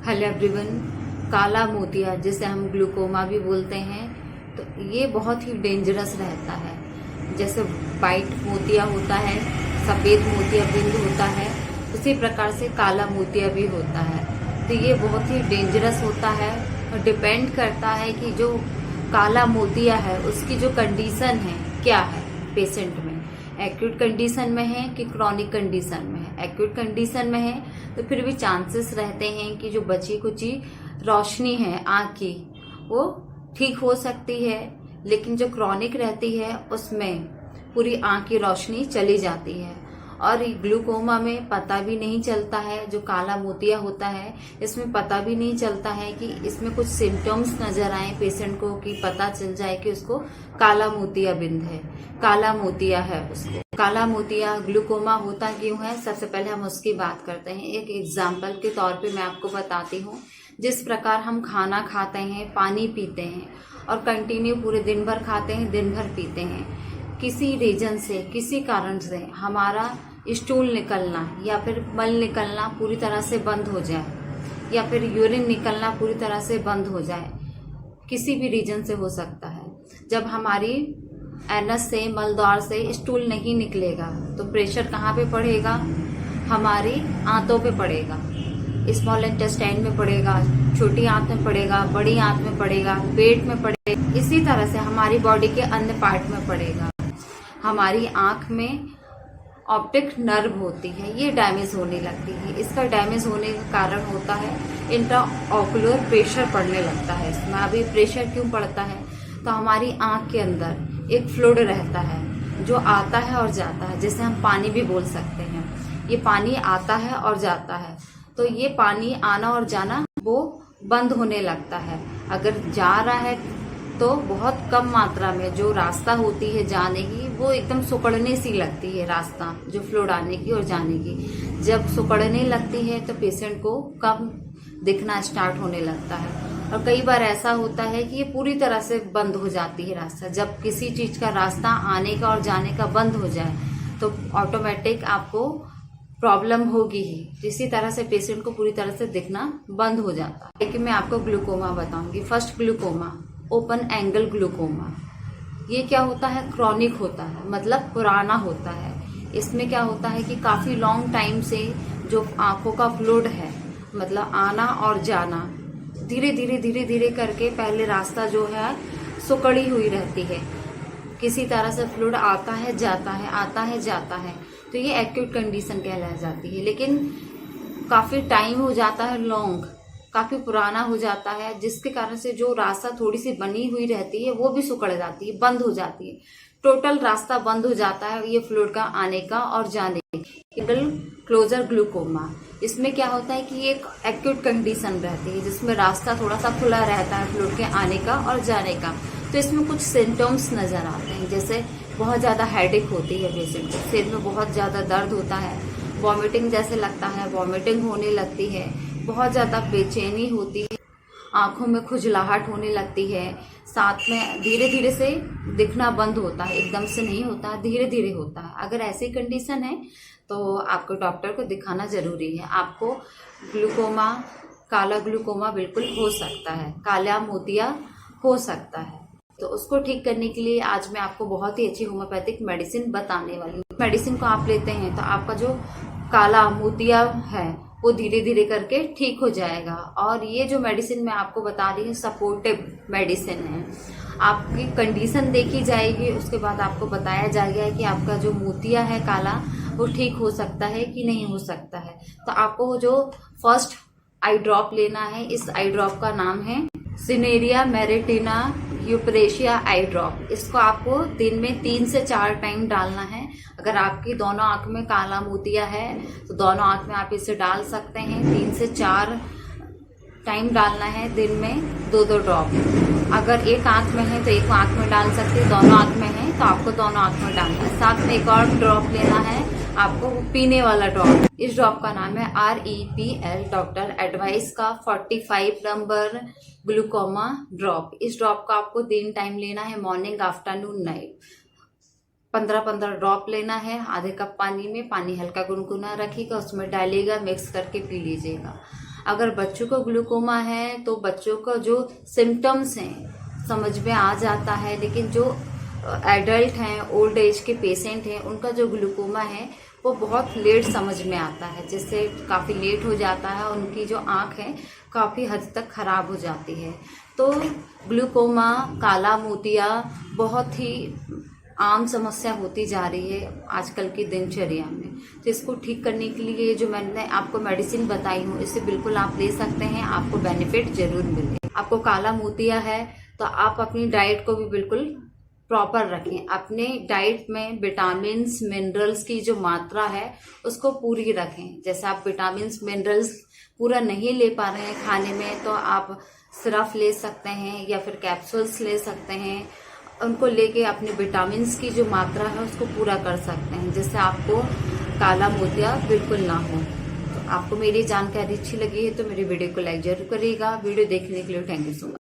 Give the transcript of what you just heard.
Hello everyone. काला मोतिया जिसे हम ग्लूकोमा भी बोलते हैं, तो ये बहुत ही डेंजरस रहता है। जैसे वाइट मोतिया होता है, सफ़ेद मोतिया बिंद होता है, उसी प्रकार से काला मोतिया भी होता है। तो ये बहुत ही डेंजरस होता है और डिपेंड करता है कि जो काला मोतिया है उसकी जो कंडीशन है क्या है पेशेंट में, एक्यूट कंडीशन में है कि क्रॉनिक कंडीशन में है। एक्यूट कंडीशन में है तो फिर भी चांसेस रहते हैं कि जो बची कुची रोशनी है आँख की वो ठीक हो सकती है, लेकिन जो क्रॉनिक रहती है उसमें पूरी आँख की रोशनी चली जाती है। और ग्लूकोमा में पता भी नहीं चलता है, जो काला मोतिया होता है इसमें पता भी नहीं चलता है कि इसमें कुछ सिम्टम्स नजर आए पेशेंट को कि पता चल जाए कि उसको काला मोतिया बिंद है, काला मोतिया है। उसको काला मोतिया ग्लूकोमा होता क्यों है, सबसे पहले हम उसकी बात करते हैं। एक एग्जाम्पल के तौर पे मैं आपको बताती हूँ। जिस प्रकार हम खाना खाते हैं, पानी पीते हैं और कंटिन्यू पूरे दिन भर खाते हैं, दिन भर पीते हैं, किसी रीजन से किसी कारण से हमारा स्टूल निकलना या फिर मल निकलना पूरी तरह से बंद हो जाए या फिर यूरिन निकलना पूरी तरह से बंद हो जाए, किसी भी रीजन से हो सकता है। जब हमारी एनस से, मलद्वार से स्टूल नहीं निकलेगा तो प्रेशर कहाँ पे पड़ेगा, हमारी आंतों पे पड़ेगा, स्मॉल इंटेस्टाइन में पड़ेगा, छोटी आंत में पड़ेगा, बड़ी आंत में पड़ेगा, पेट में पड़ेगा, इसी तरह से हमारी बॉडी के अन्य पार्ट में पड़ेगा। हमारी आंख में ऑप्टिक नर्व होती है, ये डैमेज होने लगती है। इसका डैमेज होने का कारण होता है इंट्राओकुलर प्रेशर पड़ने लगता है इसमें। अभी प्रेशर क्यों पड़ता है, तो हमारी आंख के अंदर एक फ्लूइड रहता है जो आता है और जाता है, जिसे हम पानी भी बोल सकते हैं। ये पानी आता है और जाता है, तो ये पानी आना और जाना वो बंद होने लगता है। अगर जा रहा है तो बहुत कम मात्रा में जो रास्ता होती है जाने की वो एकदम सुकड़ने सी लगती है, रास्ता जो फ्लूइड आने की और जाने की जब सुकड़ने लगती है तो पेशेंट को कम दिखना स्टार्ट होने लगता है। और कई बार ऐसा होता है कि ये पूरी तरह से बंद हो जाती है रास्ता। जब किसी चीज का रास्ता आने का और जाने का बंद हो जाए तो ऑटोमेटिक आपको प्रॉब्लम होगी ही। इसी तरह से पेशेंट को पूरी तरह से दिखना बंद हो जाता है। लेकिन मैं आपको ग्लूकोमा बताऊंगी। First glaucoma, open angle glaucoma. ये क्या होता है, क्रॉनिक होता है, मतलब पुराना होता है। इसमें क्या होता है कि काफी लॉन्ग टाइम से जो आंखों का फ्लूइड है, मतलब आना और जाना, धीरे धीरे धीरे धीरे करके पहले रास्ता जो है सुकड़ी हुई रहती है। किसी तरह से फ्लूइड आता है जाता है, आता है जाता है, तो ये एक्यूट कंडीशन कहलाई जाती है। लेकिन काफी टाइम हो जाता है, लॉन्ग, काफी पुराना हो जाता है, जिसके कारण से जो रास्ता थोड़ी सी बनी हुई रहती है वो भी सुकड़ जाती है, बंद हो जाती है। टोटल रास्ता बंद हो जाता है ये फ्लूइड का आने का और जाने का। एंगल क्लोजर ग्लूकोमा, इसमें क्या होता है कि एक एक्यूट कंडीशन रहती है जिसमें रास्ता थोड़ा सा खुला रहता है फ्लूइड के आने का और जाने का। तो इसमें कुछ सिम्टम्स नजर आते हैं, जैसे बहुत ज्यादा हेडेक होती है पेशेंट को, सिर में बहुत ज्यादा दर्द होता है, वॉमिटिंग जैसे लगता है, वॉमिटिंग होने लगती है, बहुत ज्यादा बेचैनी होती है, आंखों में खुजलाहट होने लगती है, साथ में धीरे धीरे से दिखना बंद होता है, एकदम से नहीं होता, धीरे धीरे होता है। अगर ऐसी कंडीशन है तो आपको डॉक्टर को दिखाना जरूरी है। आपको ग्लूकोमा, काला ग्लूकोमा बिल्कुल हो सकता है, काला मोतिया हो सकता है। तो उसको ठीक करने के लिए आज मैं आपको बहुत ही अच्छी होम्योपैथिक मेडिसिन बताने वाली हूँ। मेडिसिन को आप लेते हैं तो आपका जो काला मोतिया है वो धीरे धीरे करके ठीक हो जाएगा। और ये जो मेडिसिन मैं आपको बता रही हूँ सपोर्टिव मेडिसिन है। आपकी कंडीशन देखी जाएगी, उसके बाद आपको बताया जाएगा कि आपका जो मोतिया है काला वो ठीक हो सकता है कि नहीं हो सकता है। तो आपको जो फर्स्ट आई ड्रॉप लेना है, इस आई ड्रॉप का नाम है सिनेरिया मेरिटिना यूपरेशिया आई ड्रॉप। इसको आपको दिन में 3 से 4 टाइम डालना है। अगर आपकी दोनों आंख में काला मोतिया है तो दोनों आंख में आप इसे डाल सकते हैं। 3 से 4 टाइम डालना है, दिन में 2-2 ड्रॉप। अगर एक आंख में है तो एक आंख में डाल सकते हैं, दोनों आंख में है तो आपको दोनों आंख में डालना है। साथ में एक और ड्रॉप लेना है आपको, पीने वाला ड्रॉप। इस ड्रॉप का नाम है REPL, डॉक्टर एडवाइस का 45 नंबर ग्लूकोमा ड्रॉप। इस ड्रॉप का आपको 3 टाइम लेना है, मॉर्निंग, आफ्टरनून, नाइट। 15-15 ड्रॉप लेना है आधे कप पानी में। पानी हल्का गुनगुना रखिएगा, उसमें डालिएगा, मिक्स करके पी लीजिएगा। अगर बच्चों को ग्लूकोमा है तो बच्चों का जो सिम्टम्स हैं समझ में आ जाता है, लेकिन जो एडल्ट हैं, ओल्ड एज के पेशेंट हैं, उनका जो ग्लूकोमा है वो बहुत लेट समझ में आता है, जिससे काफ़ी लेट हो जाता है, उनकी जो आँख है काफ़ी हद तक खराब हो जाती है। तो ग्लूकोमा, काला मोतिया बहुत ही आम समस्या होती जा रही है आजकल की दिनचर्या में। तो इसको ठीक करने के लिए जो मैंने आपको मेडिसिन बताई हूँ, इसे बिल्कुल आप ले सकते हैं, आपको बेनिफिट जरूर मिले। आपको काला मोतिया है तो आप अपनी डाइट को भी बिल्कुल प्रॉपर रखें। अपने डाइट में विटामिन्स, मिनरल्स की जो मात्रा है उसको पूरी रखें। जैसे आप विटामिन्स, मिनरल्स पूरा नहीं ले पा रहे हैं खाने में, तो आप सिरप ले सकते हैं या फिर कैप्सूल्स ले सकते हैं। उनको लेके अपने विटामिन्स की जो मात्रा है उसको पूरा कर सकते हैं, जिससे आपको काला मोतिया बिल्कुल ना हो। तो आपको मेरी जानकारी अच्छी लगी है तो मेरी वीडियो को लाइक जरूर करिएगा। वीडियो देखने के लिए थैंक यू सो मच।